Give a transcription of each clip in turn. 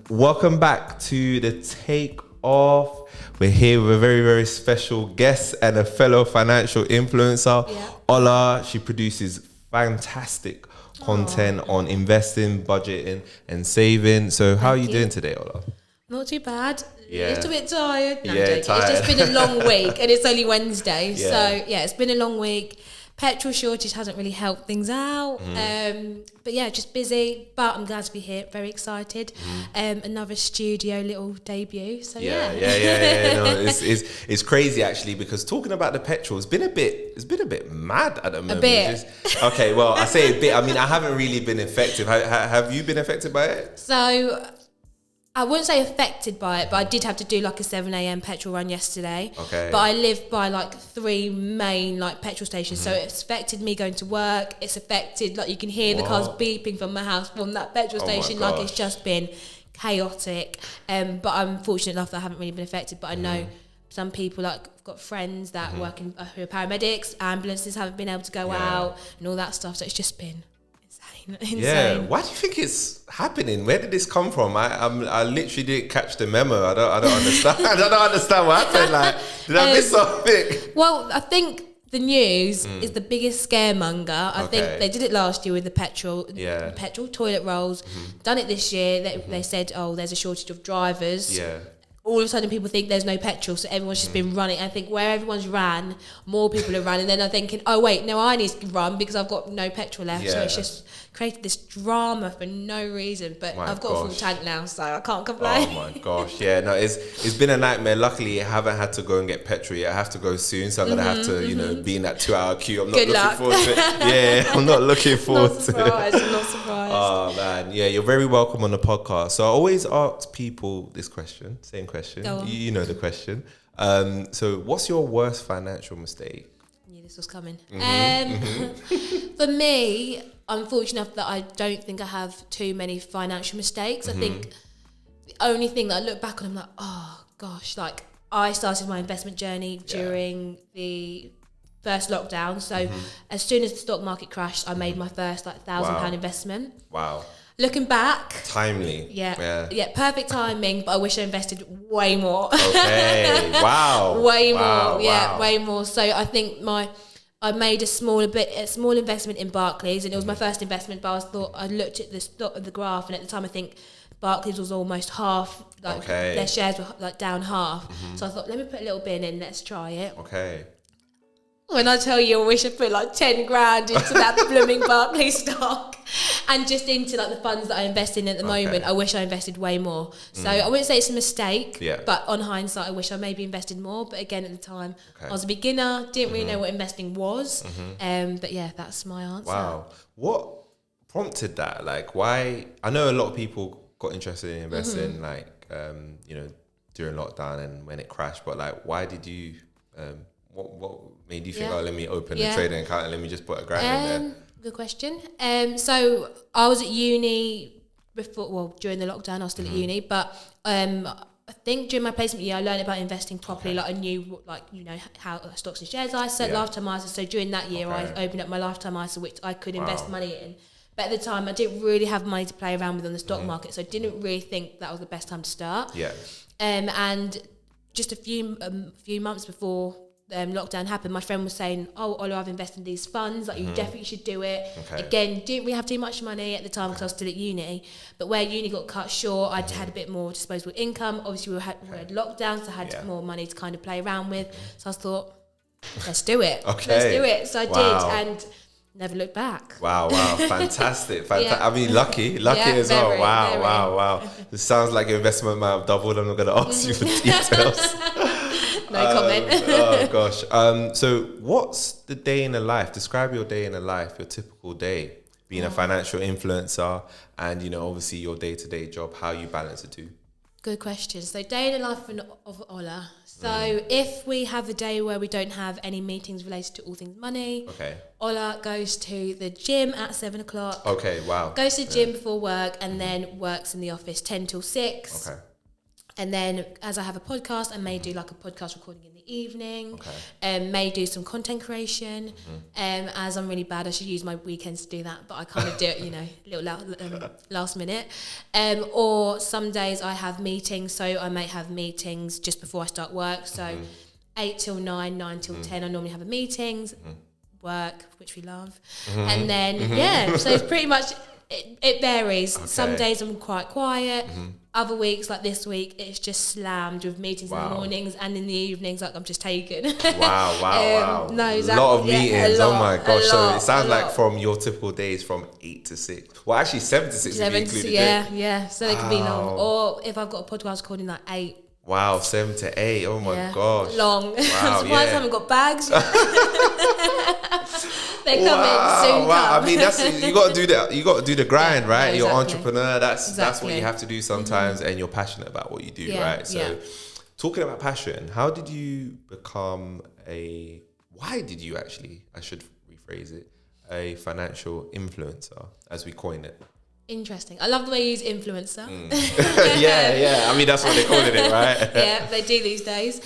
Welcome back to the Take Off. We're here with a very, very special guest and a fellow financial influencer. Yeah. Ola, she produces fantastic content on investing, budgeting, and saving. So how are you doing today, Ola? Not too bad. Yeah. Just a bit tired. No, I'm Yeah, joking. tired. It's just been a long week and it's only Wednesday. Yeah. So, yeah, it's been a long week. Petrol shortage hasn't really helped things out. But, yeah, just busy. But I'm glad to be here. Very excited. Another studio little debut. So, yeah. No, it's crazy, actually, because talking about the petrol, it's been a bit mad at the moment. A bit. Okay, well, I say a bit. I mean, I haven't really been affected. Have you been affected by it? So I wouldn't say affected by it, but I did have to do like a 7 a.m. petrol run yesterday. Okay. But I live by like 3 main like petrol stations, so it's affected me going to work. It's affected, like you can hear the cars beeping from my house from that petrol station. Like it's just been chaotic. But I'm fortunate enough that I haven't really been affected. But I know some people, like I've got friends that work in who are paramedics, ambulances haven't been able to go out and all that stuff. So it's just been insane. Yeah, why do you think it's happening? Where did this come from? I literally didn't catch the memo. I don't understand. I don't understand what happened. Like, did I miss something? Well, I think the news is the biggest scaremonger. I think they did it last year with the petrol toilet rolls. Done it this year. They said, oh, there's a shortage of drivers. Yeah. All of a sudden people think there's no petrol, so everyone's just been running. I think where everyone's ran, more people are running. Then I'm thinking, oh wait, no, I need to run because I've got no petrol left. So it's just created this drama for no reason. But I've got a full tank now, so I can't complain. Oh my gosh, yeah, no, it's been a nightmare. Luckily, I haven't had to go and get petrol yet. I have to go soon, so I'm gonna have to, be in that 2-hour queue. I'm not looking forward to it. Yeah, I'm not looking forward to it. I'm not surprised. Oh man, yeah, you're very welcome on the podcast. So I always ask people this question, same question. You know the question. So what's your worst financial mistake? I knew this was coming. For me, I'm fortunate enough that I don't think I have too many financial mistakes. I think the only thing that I look back on, I'm like, oh gosh, like I started my investment journey during the first lockdown. So as soon as the stock market crashed, I made my first like £1,000 investment. Wow. Looking back, timely. Yeah, perfect timing. But I wish I invested way more. Okay, wow, way more. So I think I made a small investment in Barclays, and it was my first investment. But I looked at the graph, and at the time I think Barclays was almost half. Like their shares were like down half. So I thought, let me put a little bit in. Let's try it. Okay. When I tell you, I wish I put like 10 grand into that blooming Barclays stock and just into like the funds that I invest in at the moment. I wish I invested way more. So I wouldn't say it's a mistake, but on hindsight, I wish I maybe invested more. But again, at the time, I was a beginner, didn't really know what investing was. But yeah, that's my answer. Wow. What prompted that? Like, why? I know a lot of people got interested in investing, like, during lockdown and when it crashed. But like, why did you... What made you think, let me open a trading account and let me just put £1,000 in there? Good question. So I was at uni during the lockdown, I was still at uni, but I think during my placement year, I learned about investing properly. Like I knew, how stocks and shares ISA, lifetime ISA. So during that year, I opened up my lifetime ISA, which I could invest money in. But at the time, I didn't really have money to play around with on the stock market, so I didn't really think that was the best time to start. Yeah. And just a few months before lockdown happened, my friend was saying, oh, Ola, I've invested in these funds, like you definitely should do it. Again, didn't really have too much money at the time because I was still at uni, but where uni got cut short, I'd had a bit more disposable income. Obviously we had lockdown, so I had more money to kind of play around with, so I thought, let's do it. Let's do it. So I did, and never looked back. Wow, fantastic. I mean, lucky as well. Wow. This sounds like your investment might have doubled. I'm not going to ask you for details. No comment. Oh gosh. So what's the day in the life? Describe your day in the life, your typical day, being a financial influencer and, obviously your day-to-day job, how you balance the two. Good question. So day in the life of Ola. So if we have a day where we don't have any meetings related to all things money, Ola goes to the gym at 7 o'clock. Okay, wow. Goes to the gym before work and then works in the office 10 till 6. And then as I have a podcast, I may do like a podcast recording in the evening. Okay. May do some content creation. As I'm really bad, I should use my weekends to do that, but I kind of do it, little last minute. Or some days I have meetings, so I may have meetings just before I start work. So 8 till 9, 9 till 10, I normally have a meetings, work, which we love. And then, so it's pretty much, it varies. Some days I'm quite quiet. Other weeks, like this week, it's just slammed with meetings in the mornings, and in the evenings, like I'm just taken. Wow. No, exactly. A lot of meetings. Lot, oh my gosh. So it sounds like lot. from your typical days from 8 to 6. Well, actually 7 to 6 if you included yeah. So it can be long. Or if I've got a podcast recording like 8. Wow, 7 to 8. Oh my gosh. Long. Wow, I'm surprised I haven't got bags yet. They're coming soon. Wow. I mean, that's you got to do that. You got to do the grind, right? Yeah, You're an exactly. entrepreneur. That's what you have to do sometimes, and you're passionate about what you do, right? So, talking about passion, how did you become why did you actually? I should rephrase it. A financial influencer, as we coin it. Interesting. I love the way you use influencer. yeah. I mean, that's what they're calling it, right? Yeah, they do these days.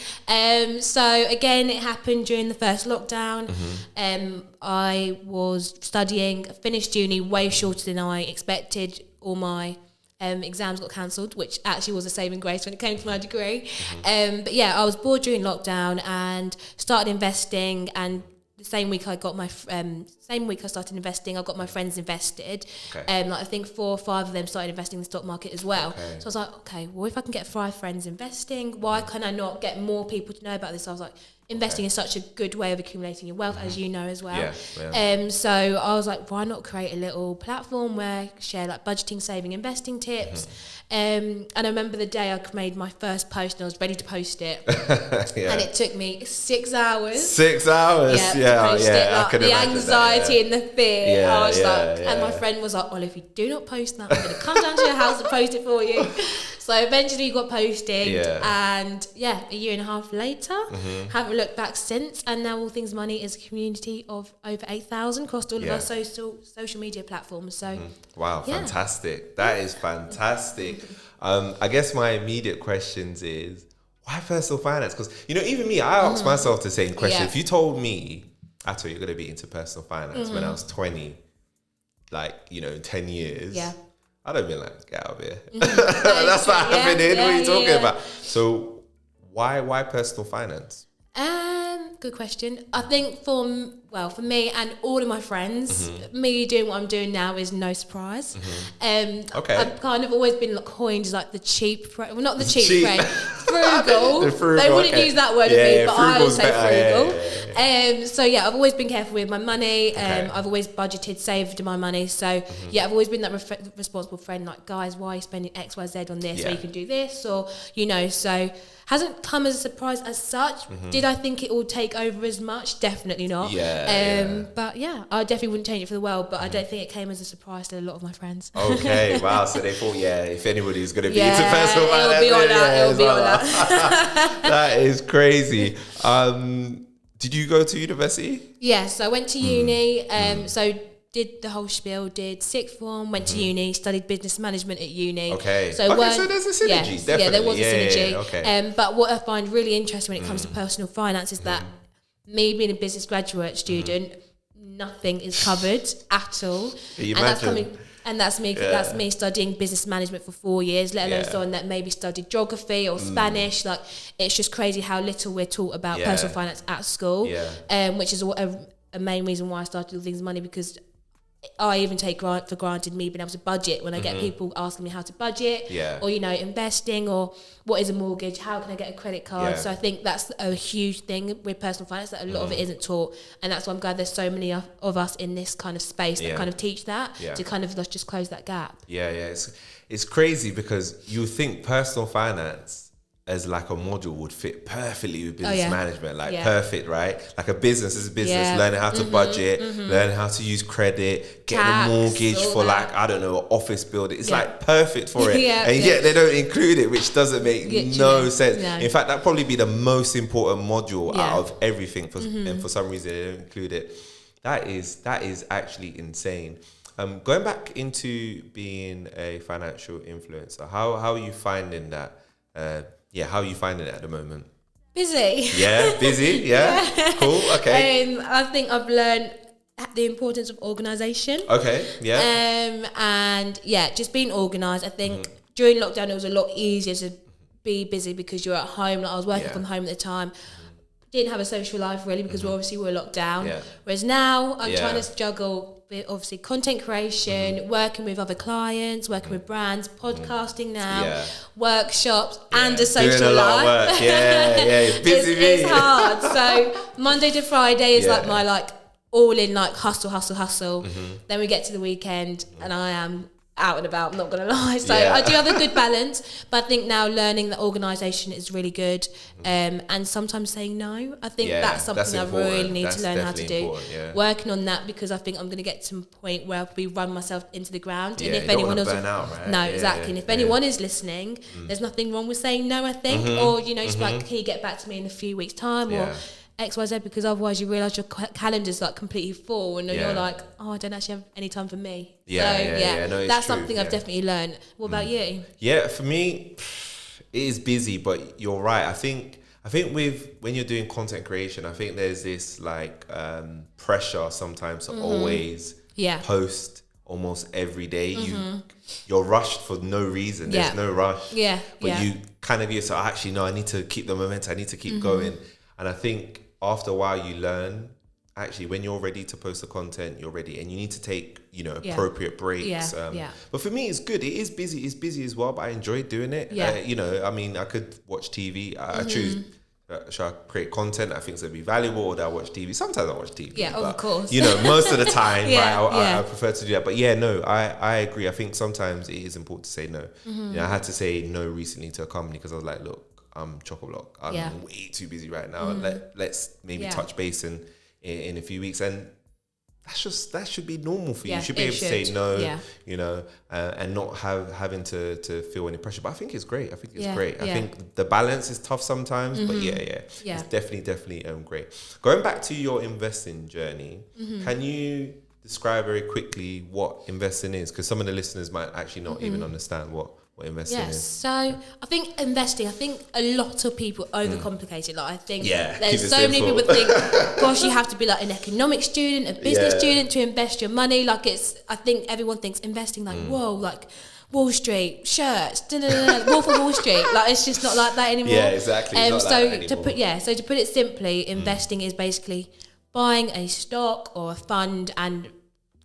So again, it happened during the first lockdown. I was studying, finished uni way shorter than I expected. All my exams got cancelled, which actually was a saving grace when it came to my degree. But yeah, I was bored during lockdown and started investing, and the same week I got my I started investing, I got my friends invested. I think 4 or 5 of them started investing in the stock market as well. So I was like, okay, well, if I can get 5 friends investing, why can I not get more people to know about this? So I was like, investing is such a good way of accumulating your wealth, as you know as well. So I was like, why not create a little platform where I share like budgeting, saving, investing tips. And I remember the day I made my first post and I was ready to post it. And it took me 6 hours. 6 hours? To post it. I Like, could the imagine anxiety and the fear. I was and my friend was like, well, if you do not post that, I'm going to come down to your house and post it for you. So eventually you got posted, and a year and a half later, haven't looked back since, and now All Things Money is a community of over 8,000 across all of our social media platforms. So wow, fantastic. That is fantastic. I guess my immediate questions is, why personal finance? Because, even me, I asked myself the same question. If you told me, I thought you're going to be into personal finance when I was 20, 10 years. I'd have been like, get out of here. That's not happening. What are you talking about? So why personal finance? Good question. I think for me and all of my friends, me doing what I'm doing now is no surprise. I've kind of always been coined as like the cheap friend. Well, not the cheap friend. Frugal. They wouldn't use that word with me, but I would say frugal. So I've always been careful with my money. I've always budgeted, saved my money. So I've always been that responsible friend. Like, guys, why are you spending X, Y, Z on this? Or you can do this, or so hasn't come as a surprise as such. Did I think it would take over as much? Definitely not. But I definitely wouldn't change it for the world. But I don't think it came as a surprise to a lot of my friends. Okay, wow. So they thought, if anybody's going to be into personal finance, it'll be on that. It'll be on that. That is crazy. Did you go to university? Yes, I went to uni. So did the whole spiel, did sixth form, went to uni, studied business management at uni. Okay. So there's a synergy, definitely. Yeah, there was a synergy. Okay. But what I find really interesting when it comes to personal finance is that me being a business graduate student, nothing is covered at all. Can you imagine? That's me studying business management for 4 years, let alone someone that maybe studied geography or Spanish. Like, it's just crazy how little we're taught about personal finance at school, which is a main reason why I started All Things Money, because I even take for granted me being able to budget when I get people asking me how to budget, or investing, or what is a mortgage, how can I get a credit card. So I think that's a huge thing with personal finance, that a lot of it isn't taught, and that's why I'm glad there's so many of us in this kind of space that kind of teach that, to kind of just close that gap. It's crazy because you think personal finance as like a module would fit perfectly with business management, perfect, right? Like a business is a business, learning how to budget, learning how to use credit, getting a mortgage for an office building. It's like perfect for it. And yet they don't include it, which doesn't make no sense. No. In fact, that'd probably be the most important module out of everything, and for some reason they don't include it. That is actually insane. Going back into being a financial influencer, how are you finding that? how are you finding it at the moment? Busy. Yeah, busy. Yeah, cool. Okay. I think I've learned the importance of organisation. Okay. Yeah. And just being organised. I think during lockdown it was a lot easier to be busy because you're at home. Like I was working from home at the time. Didn't have a social life really because we were locked down. Yeah. Whereas now I'm trying to juggle obviously content creation, working with other clients, working with brands, podcasting now, workshops and a social doing a lot life. Of work. Yeah, busy. It's hard. So Monday to Friday is like my all in hustle. Then we get to the weekend and I am out and about, I'm not gonna lie. So I do have a good balance, but I think now learning that organisation is really good, and sometimes saying no. I think that's something I really need to learn how to do. Working on that because I think I'm gonna get to a point where I'll probably run myself into the ground. And if anyone else, exactly. And if anyone is listening, there's nothing wrong with saying no. I think, or just like, can you get back to me in a few weeks' time, or XYZ, because otherwise you realise your calendar's like completely full and you're like, oh, I don't actually have any time for me. No, that's something I've definitely learned. What about you? Yeah, for me, it is busy, but you're right. I think with when you're doing content creation, I think there's this like pressure sometimes to always post almost every day. You're rushed for no reason. There's no rush. But you kind of yourself, actually, no, I need to keep the momentum. I need to keep going. And I think after a while you learn, actually, when you're ready to post the content, you're ready, and you need to take, appropriate breaks. But for me, it's good. It is busy. It's busy as well, but I enjoy doing it. I mean, I could watch TV. I choose, should I create content I think is going to be valuable, or do I watch TV? Sometimes I watch TV. Yeah, of course. Most of the time, I prefer to do that. But I agree. I think sometimes it is important to say no. I had to say no recently to a company because I was like, look, I'm chock-a-block. I'm way too busy right now. Let's maybe touch base in a few weeks, and that should be normal for you. You should be able to say no, and not having to feel any pressure. But I think it's great. I think the balance is tough sometimes, but it's definitely great. Going back to your investing journey, can you describe very quickly what investing is? Because some of the listeners might actually not even understand what investing is. So I think investing, a lot of people overcomplicate it. Like I think there's so many people think, gosh, you have to be like an economics student, a business student to invest your money. Like I think everyone thinks investing like, whoa, like Wall Street, shirts, Wolf of Wall Street. Like it's just not like that anymore. Yeah, exactly. To put it simply, investing is basically buying a stock or a fund and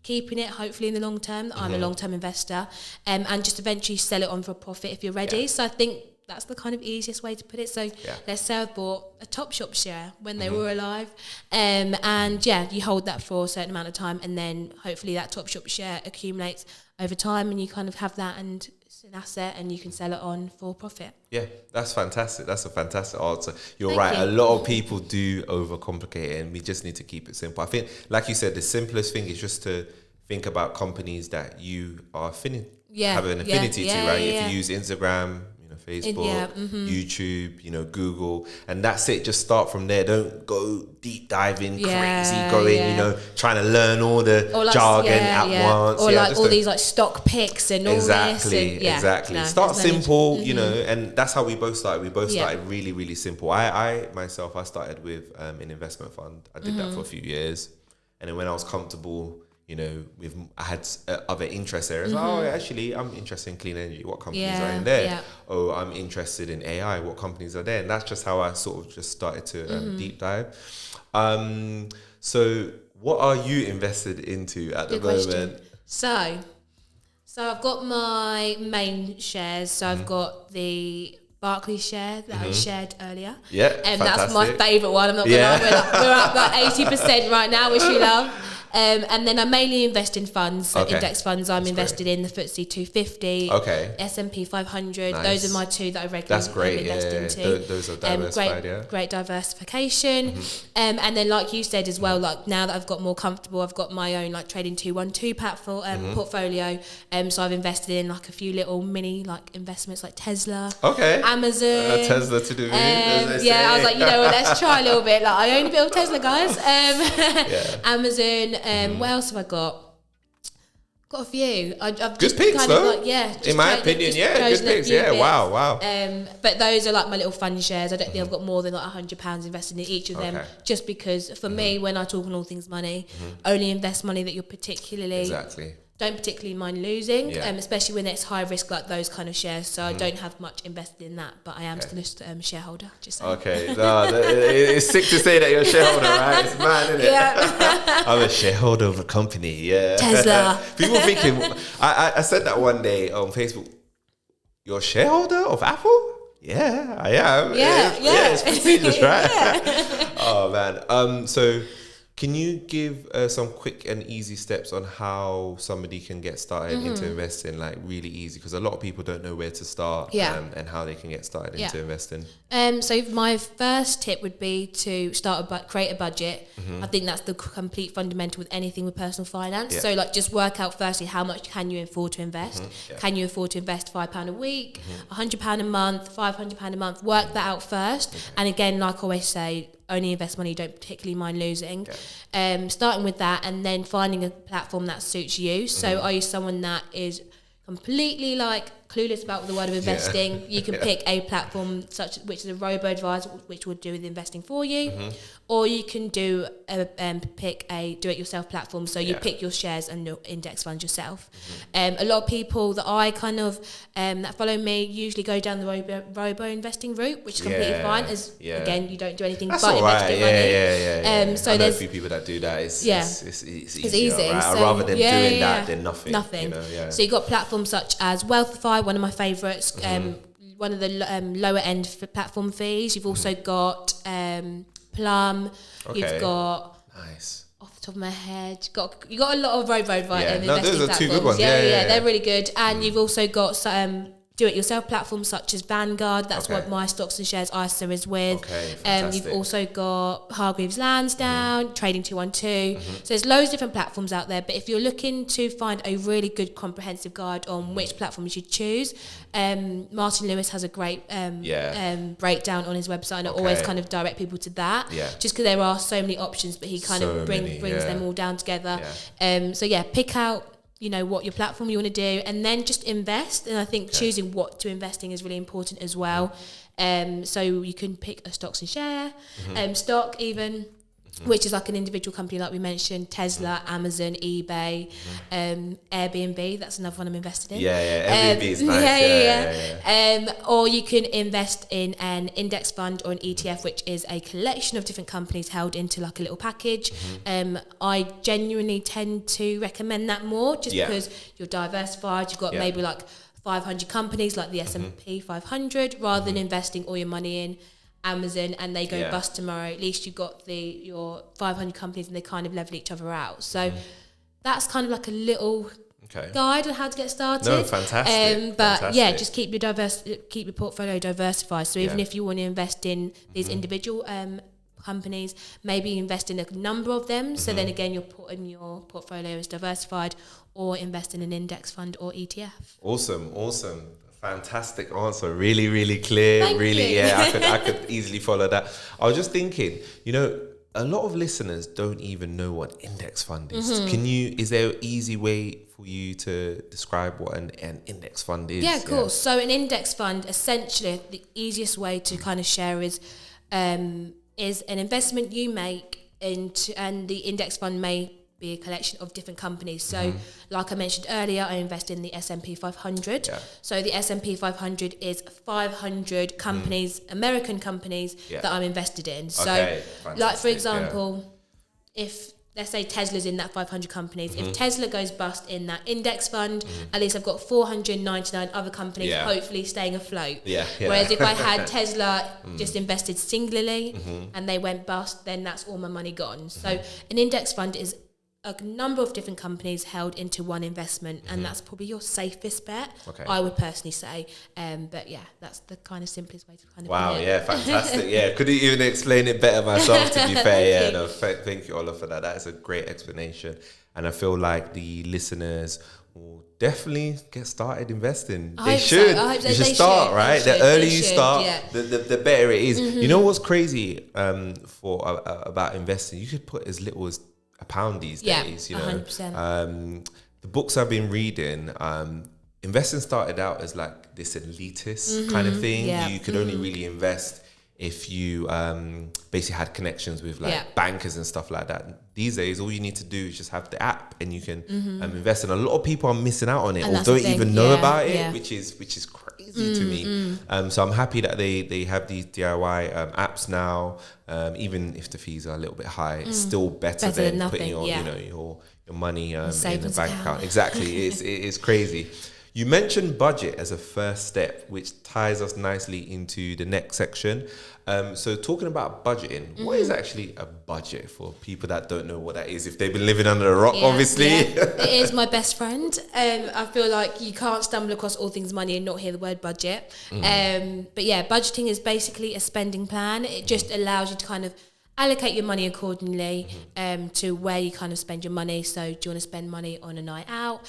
keeping it hopefully in the long term. I'm a long-term investor, and just eventually sell it on for a profit if you're ready. So I think that's the kind of easiest way to put it. So let's say I bought a Topshop share when they were alive, and you hold that for a certain amount of time, and then hopefully that Topshop share accumulates over time, and you kind of have that, and it's an asset, and you can sell it on for profit. Yeah, that's fantastic. That's a fantastic answer. You're right. A lot of people do overcomplicate it, and we just need to keep it simple. I think, like you said, the simplest thing is just to think about companies that you are have an affinity to, right? If you use Instagram, Facebook, YouTube, Google, and that's it. Just start from there. Don't go deep diving, crazy, trying to learn all the jargon at once. Or all these like stock picks and all this. Exactly. Start simple, and that's how we both started. We both started really, really simple. I myself, I started with an investment fund. I did that for a few years, and then when I was comfortable, I had other interest areas. Actually, I'm interested in clean energy. What companies are in there? Oh, I'm interested in AI. What companies are there? And that's just how I sort of just started to deep dive. So what are you invested into at the moment? So I've got my main shares. So I've got the Barclays share that I shared earlier. And that's my favourite one. I'm not going to lie. We're up about 80% right now, which we love. And then I mainly invest in funds, so index funds. I'm invested in the FTSE 250, S&P 500. Nice. Those are my two that I regularly invest into. Those are diversified, great diversification. And then, like you said as well, like now that I've got more comfortable, I've got my own like trading 212 platform portfolio. So I've invested in like a few little mini like investments like Tesla, Amazon, Tesla to do. I was like, let's try a little bit. Like I own a bit of Tesla, guys. Amazon. What else have I got? Got a few. I've Good just picks, kind though. of like, yeah. In my opinion, yeah, good picks. Yeah, wow. But those are like my little fund shares. I don't think I've got more than like £100 invested in each of them. Just because for me, when I talk on all things money, only invest money that you're particularly don't particularly mind losing, especially when it's high risk like those kind of shares. So I don't have much invested in that, but I am still a shareholder. Just saying. Okay, no, it's sick to say that you're a shareholder, right? It's mad, isn't it? Yeah. I'm a shareholder of a company, yeah. Tesla. People thinking, I said that one day on Facebook, you're a shareholder of Apple? Yeah, I am. It's prestigious, right? Oh, man. So can you give some quick and easy steps on how somebody can get started into investing, like really easy? Because a lot of people don't know where to start and how they can get started into investing. So my first tip would be to create a budget. I think that's the complete fundamental with anything with personal finance. So like just work out firstly how much can you afford to invest. Can you afford to invest £5 a week, £100 a month, £500 a month? Work that out first. And again, like I always say, only invest money you don't particularly mind losing. Starting with that and then finding a platform that suits you. So are you someone that is completely like clueless about the world of investing? You can pick a platform which is a robo advisor, which would do the investing for you, or you can do pick a do-it-yourself platform. So you pick your shares and your index funds yourself. A lot of people that I kind of that follow me usually go down the robo investing route, which is completely fine. As again, you don't do anything but invest your money. So I know there's a few people that do that. It's easy. Right? So, rather than doing that than nothing. You know, So you've got platforms such as Wealthify, one of my favourites, one of the lower end platform fees. You've also got Plum. You've got off the top of my head, you got a lot of robo investing those are platforms. two good ones. They're really good. And you've also got some do-it-yourself platforms such as Vanguard. That's what my stocks and shares ISA is with. You've also got Hargreaves Lansdown, Trading 212. So there's loads of different platforms out there. But if you're looking to find a really good comprehensive guide on which platform you should choose, Martin Lewis has a great breakdown on his website, and I always kind of direct people to that. Just because there are so many options, but he kind of brings them all down together. Pick out what your platform you want to do, and then just invest. And I think choosing what to invest in is really important as well. So you can pick a stocks and share stock even, which is like an individual company like we mentioned, Tesla, Amazon, eBay, Airbnb. That's another one I'm invested in. Airbnb is nice. Or you can invest in an index fund or an ETF, which is a collection of different companies held into like a little package. I genuinely tend to recommend that more, just because you're diversified. You've got maybe like 500 companies like the S&P 500, rather than investing all your money in Amazon and they go bust tomorrow. At least you've got your 500 companies and they kind of level each other out. So that's kind of like a little guide on how to get started. No, fantastic. Just keep your portfolio diversified. So even if you want to invest in these individual companies, maybe invest in a number of them. So then again, you're putting your portfolio is diversified, or invest in an index fund or ETF. Awesome. Fantastic answer. Really, really clear. Thank you. I could easily follow that. I was just thinking, a lot of listeners don't even know what index fund is. Is there an easy way for you to describe what an index fund is? Yeah, of course. So an index fund, essentially, the easiest way to kind of share is an investment you make into, and the index fund may be a collection of different companies. So like I mentioned earlier, I invest in the S&P 500. So the S&P 500 is 500 companies, American companies that I'm invested in. So like for example, if let's say Tesla's in that 500 companies, if Tesla goes bust in that index fund, at least I've got 499 other companies hopefully staying afloat. Whereas if I had Tesla just invested singularly and they went bust, then that's all my money gone. So an index fund is a number of different companies held into one investment, and that's probably your safest bet, I would personally say. But that's the kind of simplest way to kind of put it. Fantastic. Couldn't even explain it better myself, to be fair. Thank you, Ola, for that. That is a great explanation, and I feel like the listeners will definitely get started investing. They should. You should start, right? The earlier you start, the better it is. You know what's crazy about investing? You could put as little as £1 these days. 100%. The the books I've been reading, investing started out as like this elitist kind of thing. Yeah. You could only really invest if you basically had connections with like bankers and stuff like that. These days, all you need to do is just have the app and you can invest. And a lot of people are missing out on it or don't even know about it, which is crazy to me. So I'm happy that they have these DIY apps now. Even if the fees are a little bit high, it's still better than nothing, putting your your money in a savings bank account. Exactly, it is crazy. You mentioned budget as a first step, which ties us nicely into the next section. So talking about budgeting, what is actually a budget for people that don't know what that is? If they've been living under a rock, obviously. It is my best friend. I feel like you can't stumble across all things money and not hear the word budget. But yeah, budgeting is basically a spending plan. It just allows you to kind of allocate your money accordingly to where you kind of spend your money. So do you want to spend money on a night out,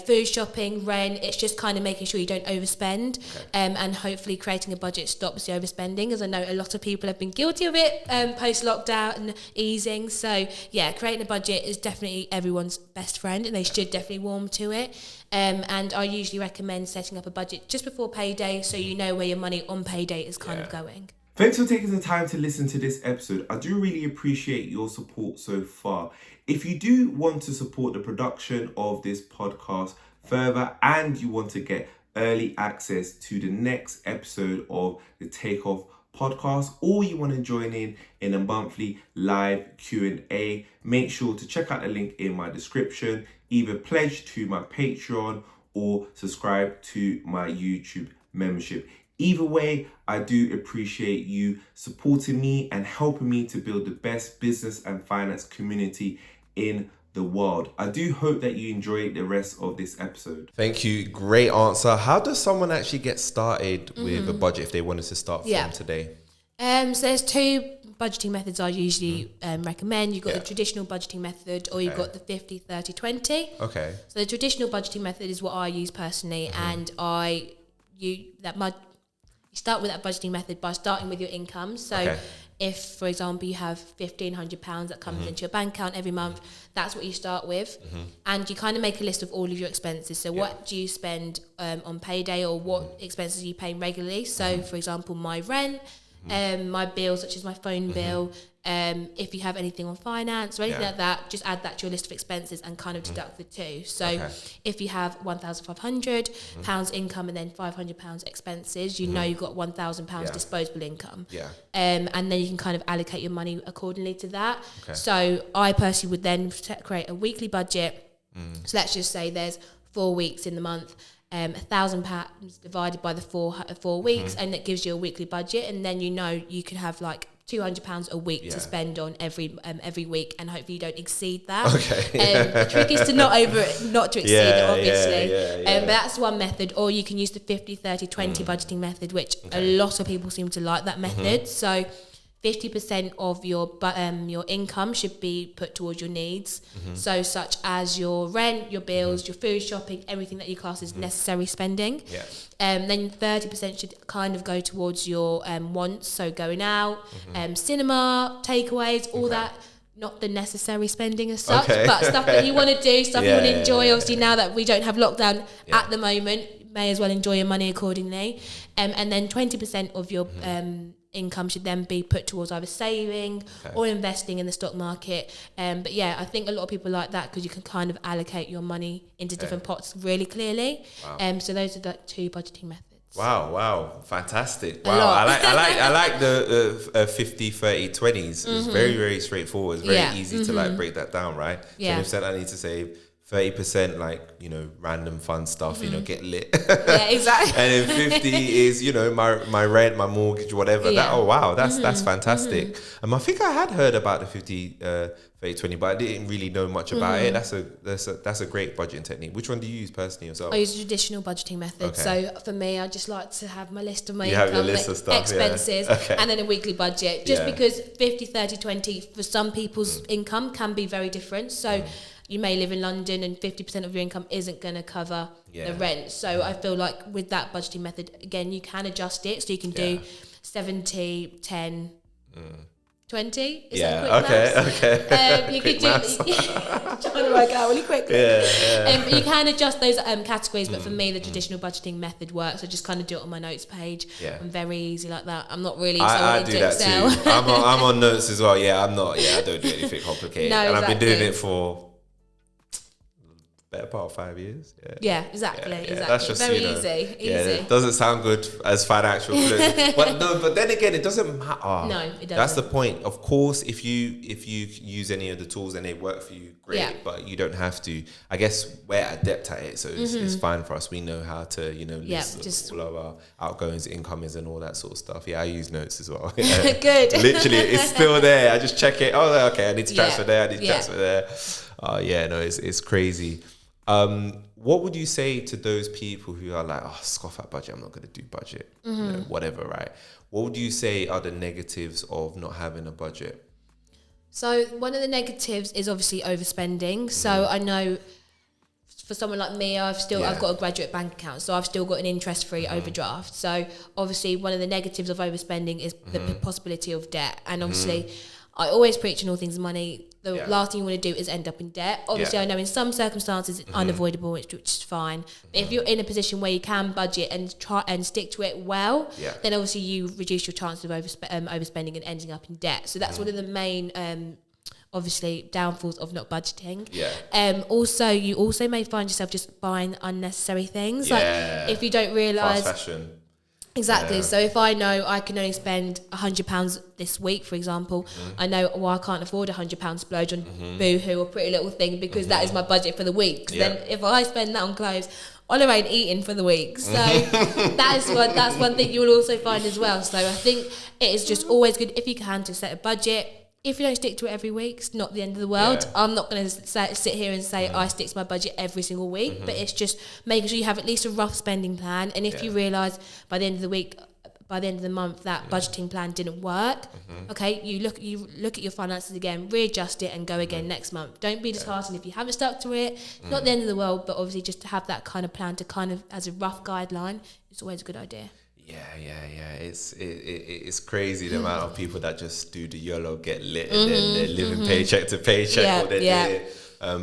food shopping, rent? It's just kind of making sure you don't overspend, and hopefully creating a budget stops the overspending, as I know a lot of people have been guilty of it post lockdown and easing. So yeah, creating a budget is definitely everyone's best friend and they should definitely warm to it. And I usually recommend setting up a budget just before payday so you know where your money on payday is kind of going. Thanks for taking the time to listen to this episode. I do really appreciate your support so far. If you do want to support the production of this podcast further and you want to get early access to the next episode of the Takeoff podcast, or you want to join in a monthly live Q&A, make sure to check out the link in my description. Either pledge to my Patreon or subscribe to my YouTube membership. Either way, I do appreciate you supporting me and helping me to build the best business and finance community in the world. I do hope that you enjoy the rest of this episode. Thank you. Great answer. How does someone actually get started with a budget if they wanted to start from today? So there's two budgeting methods I usually recommend. You've got the traditional budgeting method, or you've got the 50-30-20. Okay. So the traditional budgeting method is what I use personally, and you start with that budgeting method by starting with your income. So if, for example, you have £1,500 that comes into your bank account every month, that's what you start with. And you kind of make a list of all of your expenses. So what do you spend on payday, or what expenses are you paying regularly? So, for example, my rent, my bills, such as my phone bill, if you have anything on finance or anything like that, just add that to your list of expenses and kind of deduct the two. So if you have £1,500 income and then £500 expenses, you know you've got £1,000 disposable income. And then you can kind of allocate your money accordingly to that. So I personally would then create a weekly budget. So let's just say there's 4 weeks in the month. £1,000 divided by the four weeks, and it gives you a weekly budget, and then you know you can have like £200 a week to spend on every week, and hopefully you don't exceed that. The trick is to not to exceed it, obviously. But that's one method. Or you can use the 50-30-20 budgeting method, which a lot of people seem to like that method. So 50% of your income should be put towards your needs. So such as your rent, your bills, your food shopping, everything that you class as necessary spending. Then 30% should kind of go towards your wants. So going out, cinema, takeaways, all that. Not the necessary spending as such, but stuff that you want to do, stuff you want to enjoy. Obviously, now that we don't have lockdown at the moment, may as well enjoy your money accordingly. And then 20% of your income should then be put towards either saving or investing in the stock market. But yeah, I think a lot of people like that because you can kind of allocate your money into different pots really clearly. So those are the two budgeting methods. Wow, fantastic. Wow, I like the 50-30-20s. It's very, very straightforward. It's very easy to like break that down, right? 20% I need to save, 30% like, random fun stuff, get lit. Exactly. And then 50 is, my rent, my mortgage, whatever. That's fantastic. I think I had heard about the 50-30-20, but I didn't really know much about it. That's a great budgeting technique. Which one do you use personally yourself? I use the traditional budgeting method. So for me, I just like to have my list of my income, have your list of stuff, expenses, and then a weekly budget. Just because 50-30-20 for some people's income can be very different. So you may live in London and 50% of your income isn't going to cover the rent. So I feel like with that budgeting method, again, you can adjust it. So you can do 70, 10, 20. Is Yeah, that quick maths? okay. You Quick could maths. trying to work out really quickly. Yeah. But you can adjust those categories, but for me, the traditional budgeting method works. I just kind of do it on my notes page. Yeah. I'm very easy like that. I'm not really I into do that Excel. too. I'm on notes as well. Yeah, I don't do anything complicated. No, and I've been doing exactly. it for better part of 5 years. Yeah, exactly. Yeah, Exactly. that's just, very easy. easy. It doesn't sound good as financial fluency. But then again, it doesn't matter. No, it doesn't. That's the point. Of course, if you use any of the tools and they work for you, great. Yeah. But you don't have to. I guess we're adept at it, so it's fine for us. We know how to, list all of our outgoings, incomings, and all that sort of stuff. Yeah, I use notes as well. Good. Literally, it's still there. I just check it. Oh, okay. I need to transfer there. I need to Yeah. transfer there. It's crazy. What would you say to those people who are like, oh, scoff at budget, I'm not going to do budget, whatever, right? What would you say are the negatives of not having a budget? So one of the negatives is obviously overspending. So I know for someone like me, I've got a graduate bank account, so I've still got an interest-free overdraft. So obviously one of the negatives of overspending is the possibility of debt. And obviously I always preach on all things money. The last thing you want to do is end up in debt. Obviously, I know in some circumstances it's unavoidable, which is fine. But if you're in a position where you can budget and try and stick to it well, then obviously you reduce your chances of overspending and ending up in debt. So that's one of the main, obviously, downfalls of not budgeting. Also, you also may find yourself just buying unnecessary things. Like if you don't realise... Fast fashion. Exactly. Yeah. So if I know I can only spend £100 this week, for example, I know, I can't afford £100 splurge on Boohoo or Pretty Little Thing because that is my budget for the week. Then if I spend that on clothes, Ola ain't eating for the week. So that's one thing you will also find as well. So I think it is just always good if you can to set a budget. If you don't stick to it every week, it's not the end of the world. I'm not going to sit here and say I stick to my budget every single week, but it's just making sure you have at least a rough spending plan. And if you realise by the end of the week, by the end of the month, that budgeting plan didn't work, okay, you look at your finances again, readjust it, and go again next month. Don't be disheartened if you haven't stuck to it. It's not the end of the world, but obviously just to have that kind of plan to kind of as a rough guideline, it's always a good idea. Yeah. It's crazy the amount of people that just do the YOLO, get lit, and then they're living paycheck to paycheck, or they're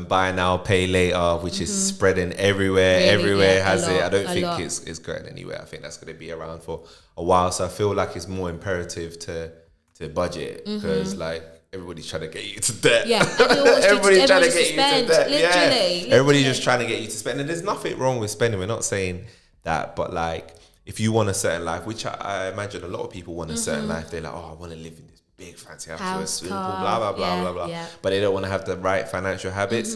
buy now, pay later, which is spreading everywhere. Really, everywhere has lot, it. I don't think it's going anywhere. I think that's going to be around for a while. So I feel like it's more imperative to budget because like everybody's trying to get you to debt. Yeah, everybody's trying to get you to debt. Literally. Everybody's just trying to get you to spend, and there's nothing wrong with spending. We're not saying that, but like, if you want a certain life, which I imagine a lot of people want a certain life, they're like, oh, I want to live in this big fancy house, swimming pool, blah, blah, blah, blah, blah. Yeah. But they don't want to have the right financial habits.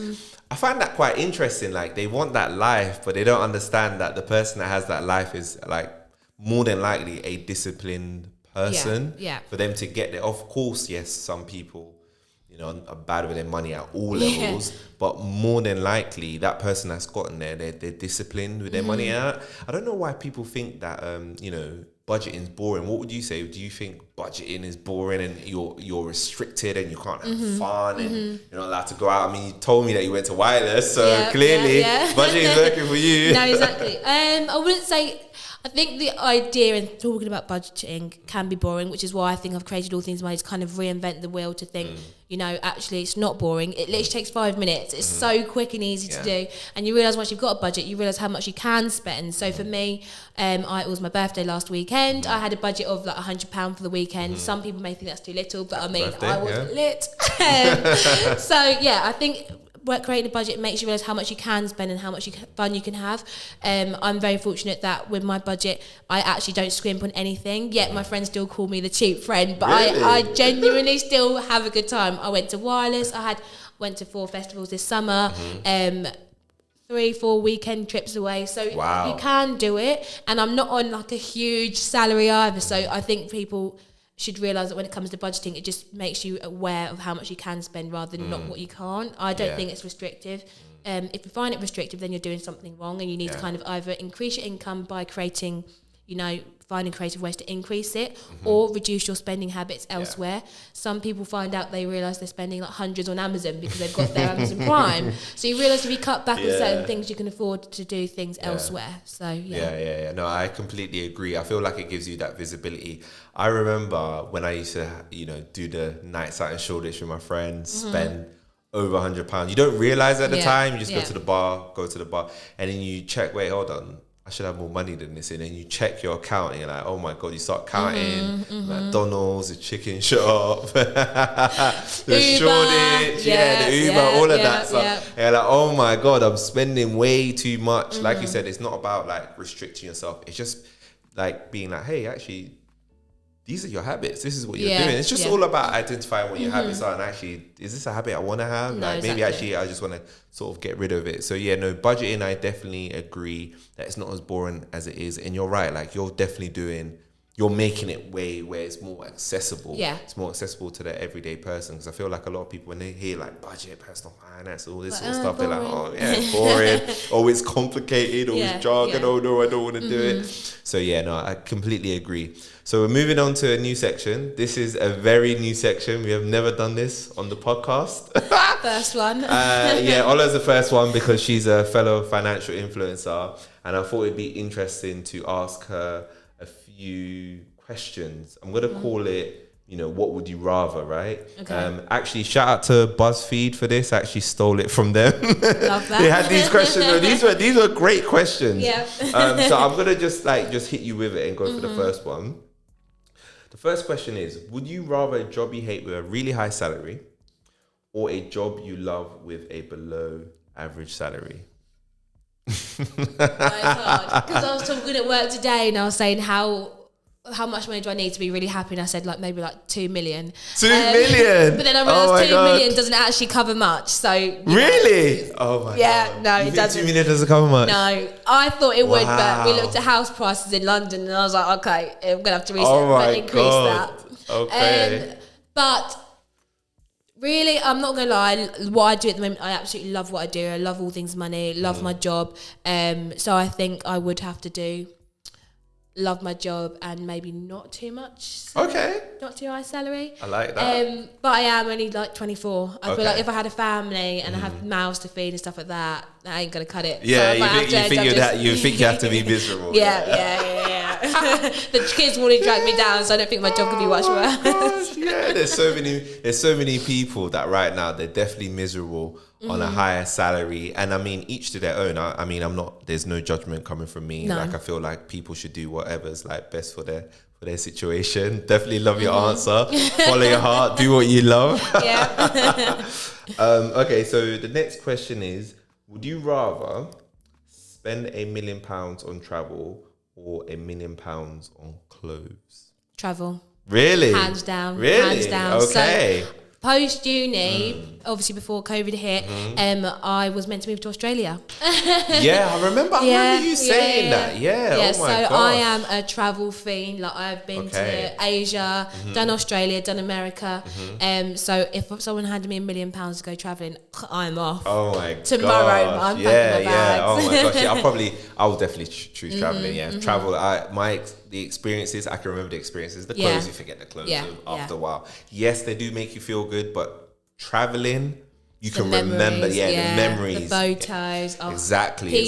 I find that quite interesting. Like, they want that life, but they don't understand that the person that has that life is like more than likely a disciplined person. For them to get there. Of course, yes, some people, are bad with their money at all levels, but more than likely that person that's gotten there, they're disciplined with their money out. I don't know why people think that budgeting is boring. What would you say? Do you think budgeting is boring and you're restricted and you can't have fun and you're not allowed to go out? I mean, you told me that you went to wireless, so clearly budgeting is working for you. No, exactly. I wouldn't say. I think the idea in talking about budgeting can be boring, which is why I think I've created All Things Money to kind of reinvent the wheel to think, actually it's not boring. It literally takes 5 minutes. It's so quick and easy to do. And you realise once you've got a budget, you realise how much you can spend. So for me, it was my birthday last weekend. I had a budget of like £100 for the weekend. Some people may think that's too little, but I mean, I was lit. So I think creating a budget makes you realise how much you can spend and how much fun you can have. I'm very fortunate that with my budget, I actually don't scrimp on anything. Yet my friends still call me the cheap friend, but really? I genuinely still have a good time. I went to wireless. Went to 4 festivals this summer. 3-4 weekend trips away. So you can do it. And I'm not on like a huge salary either. So I think people should realise that when it comes to budgeting, it just makes you aware of how much you can spend rather than not what you can't. I don't think it's restrictive. If you find it restrictive, then you're doing something wrong and you need to kind of either increase your income by creating, finding creative ways to increase it or reduce your spending habits elsewhere. Some people find out they realise they're spending like hundreds on Amazon because they've got their Amazon Prime. So you realise if you cut back on certain things, you can afford to do things elsewhere. So yeah. No, I completely agree. I feel like it gives you that visibility. I remember when I used to, do the nights out in Shoreditch with my friends, spend over £100. You don't realise at the time. You just go to the bar, and then you check. Wait, hold on. I should have more money than this. And then you check your account and you're like, oh my God, you start counting McDonald's, the chicken shop, the Shoreditch, the Uber, all of that stuff. And you're like, oh my God, I'm spending way too much. Like you said, it's not about like restricting yourself. It's just like being like, hey, actually, these are your habits. This is what you're doing. It's just all about identifying what your habits are and actually, is this a habit I want to have? No, maybe actually I just want to sort of get rid of it. So budgeting, I definitely agree that it's not as boring as it is. And you're right, like you're making it way where it's more accessible. Yeah. It's more accessible to the everyday person. Because I feel like a lot of people, when they hear like budget, personal finance, all this sort of stuff, boring. they're like, oh yeah, it's boring. Oh, it's complicated. Oh, it's jargon. Oh no, I don't want to do it. So I completely agree. So we're moving on to a new section. This is a very new section. We have never done this on the podcast. First one. Ola's the first one because she's a fellow financial influencer. And I thought it'd be interesting to ask her a few questions. I'm going to call it, what would you rather, right? Okay. Actually, shout out to BuzzFeed for this. I actually stole it from them. Love that. They had these questions. These were great questions. Yeah. So I'm going to just hit you with it and go for the first one. The first question is, would you rather a job you hate with a really high salary or a job you love with a below average salary? It's hard because I was talking at work today and I was saying how much money do I need to be really happy, and I said like maybe like 2 million. 2 million. But then I realised 2 million doesn't actually cover much. So really, oh my god, no, it doesn't. 2 million doesn't cover much. No, I thought it would, but we looked at house prices in London, and I was like, okay, I'm gonna have to increase that. Okay, but. Really, I'm not gonna lie. What I do at the moment, I absolutely love what I do. I love all things money. Love my job. So I think I would have to love my job and maybe not too much. Okay. Not too high salary. I like that. But I am only like 24. I feel like if I had a family and I have mouths to feed and stuff like that, I ain't gonna cut it. Yeah, so you think you have to be miserable. Yeah. The kids want to drag me down, so I don't think my job could be much worse. Gosh, yeah, there's so many people that right now they're definitely miserable on a higher salary, and I mean each to their own. I mean I'm not. There's no judgment coming from me. No. Like I feel like people should do whatever's like best for their situation. Definitely love your answer. Follow your heart. Do what you love. Yeah. Okay, so the next question is: would you rather spend £1 million on travel or £1 million on clothes? Travel. Really? Hands down. Really? Hands down. Okay. So, post uni, obviously before COVID hit, I was meant to move to Australia. Yeah, I remember you saying that. Yeah. Yeah, oh my so gosh. I am a travel fiend. Like I've been to Asia, done Australia, done America. So if someone handed me £1 million to go traveling, I'm off. Oh my Tomorrow, gosh. I'm packing my bags. Oh my gosh. Yeah, I will definitely choose traveling. Yeah, travel. The experiences, I can remember the experiences. The clothes, you forget the clothes after a while. Yes, they do make you feel good, but traveling, you can remember. The memories, the photos, exactly.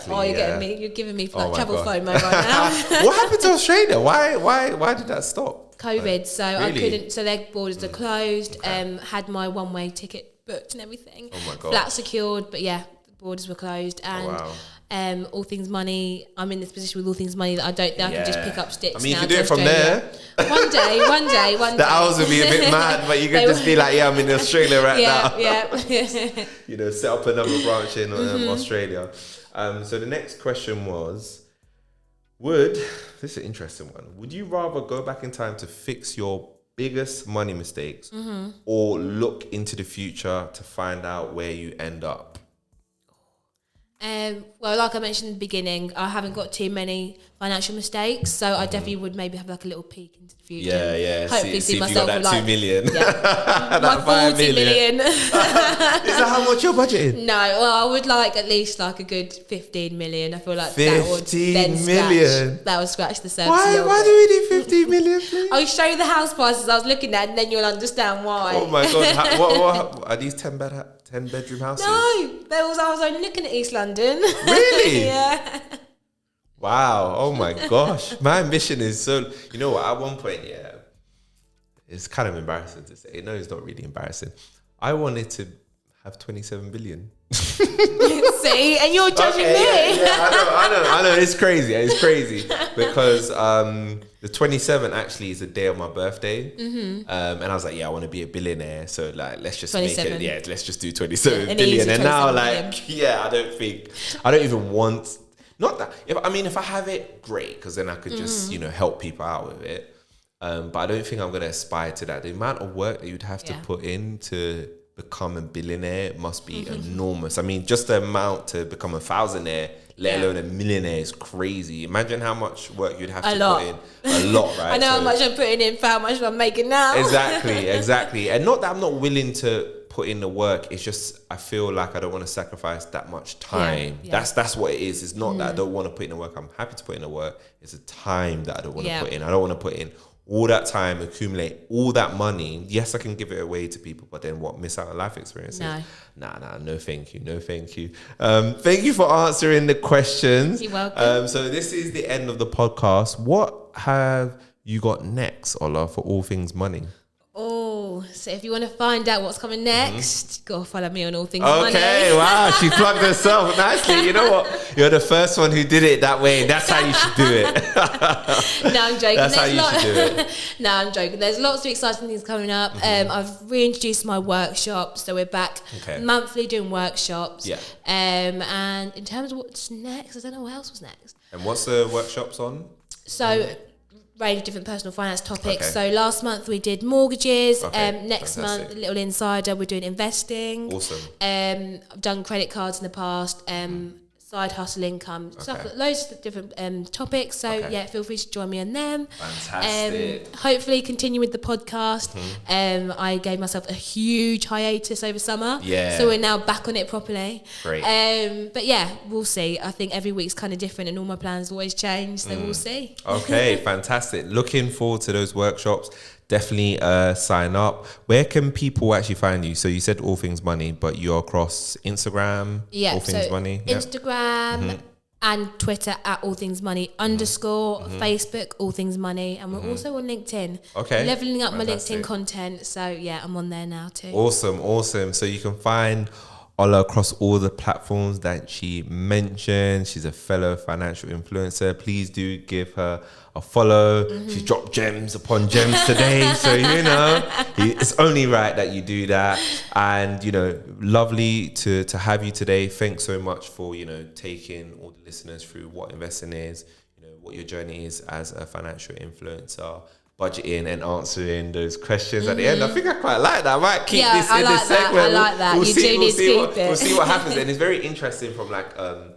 Oh, you're giving me like travel FOMO right now. What happened to Australia? Why did that stop? COVID. So really? I couldn't. So their borders are closed. Had my one-way ticket booked and everything. Oh my god. Flat secured, but yeah, the borders were closed and. All things money. I'm in this position with all things money that I can just pick up sticks. I mean, now you can do it from there. One day. The hours would be a bit mad, but you could just be like, I'm in Australia now. Yeah. Set up another branch in Australia. So the next question was, this is an interesting one. Would you rather go back in time to fix your biggest money mistakes or look into the future to find out where you end up? Well, like I mentioned in the beginning, I haven't got too many financial mistakes, so I definitely would maybe have like a little peek into the future. Yeah. Hopefully see if you myself got with that like 2 million. my that 40 million. Is that how much you're budgeting? No, well, I would like at least like a good 15 million. I feel like that would 15 million. That would scratch the surface. Why do we need 15 million, please? I'll show you the house prices I was looking at, and then you'll understand why. Oh my God. What are these 10 bedroom houses? No, I was only looking at East London. Really? Yeah. Wow. Oh my gosh. My ambition is so, you know what, at one point, it's kind of embarrassing to say. No, it's not really embarrassing. I wanted to have 27 billion. See, and you're judging me. Yeah, I know. It's crazy because the 27 actually is the day of my birthday, and I was like, I want to be a billionaire, so like let's just 27. make it. Let's just do 27 an billion. easy And now 27 billion. I don't even want. Not that. If I have it, great, because then I could just help people out with it. But I don't think I'm gonna aspire to that. The amount of work that you'd have to put in to become a billionaire must be enormous. I mean, just the amount to become a thousandaire, let alone a millionaire, is crazy. Imagine how much work you'd have to put in. A lot, right? I know how much I'm putting in for how much I'm making now. Exactly. And not that I'm not willing to put in the work. It's just I feel like I don't want to sacrifice that much time. That's what it is. It's not that I don't want to put in the work. I'm happy to put in the work. It's the time that I don't want to put in. I don't want to put in all that time, accumulate all that money. Yes, I can give it away to people, but then what? Miss out on life experiences? No, thank you. Thank you for answering the questions. You're welcome. So this is the end of the podcast. What have you got next, Ola, for all things money? So if you want to find out what's coming next, go follow me on All Things Money. Okay, wow, she plugged herself nicely. You know what? You're the first one who did it that way. That's how you should do it. No, I'm joking. That's how you should do it. No, I'm joking. There's lots of exciting things coming up. I've reintroduced my workshops, so we're back monthly doing workshops. Yeah. And in terms of what's next, I don't know what else was next. And what's the workshops on? So range of different personal finance topics. So last month we did mortgages. Next month, a little insider, we're doing investing. Awesome. I've done credit cards in the past. Side hustle income, stuff, loads of different topics. So feel free to join me on them. Fantastic. Hopefully continue with the podcast. I gave myself a huge hiatus over summer. So we're now back on it properly. Great. But we'll see. I think every week's kind of different and all my plans always change. So we'll see. Okay, fantastic. Looking forward to those workshops. Definitely sign up. Where can people actually find you? So you said All Things Money, but you're across Instagram, All Things Money? Instagram and Twitter at All Things Money _ Facebook, All Things Money. And we're also on LinkedIn. Okay. Leveling up my LinkedIn content. So I'm on there now too. Awesome. So you can find Ola across all the platforms that she mentioned. She's a fellow financial influencer. Please do give her a follow. She's dropped gems upon gems today. So, it's only right that you do that. And, lovely to have you today. Thanks so much for, taking all the listeners through what investing is, what your journey is as a financial influencer, budgeting and answering those questions at the end. I think I quite like that. I might keep this in this segment. I like that. We'll see what happens. And it's very interesting from like a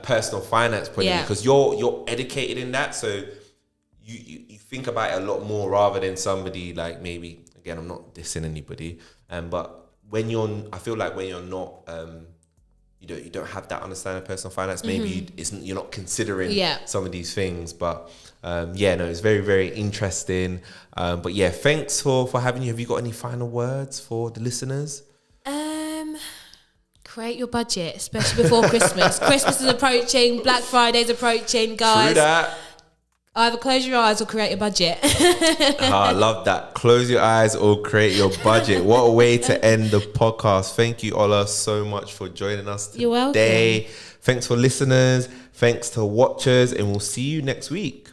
personal finance point of view, because you're educated in that. So you think about it a lot more rather than somebody like, maybe, again, I'm not dissing anybody, but when I feel like when you're not, you don't have that understanding of personal finance, maybe you're not considering some of these things, but it's very, very interesting. But thanks for having you. Have you got any final words for the listeners? Create your budget, especially before Christmas. Christmas is approaching, Black Friday's approaching, guys. True that. Either close your eyes or create a budget. I love that. Close your eyes or create your budget. What a way to end the podcast. Thank you, Ola, so much for joining us today. You're welcome. Thanks for listeners. Thanks to watchers. And we'll see you next week.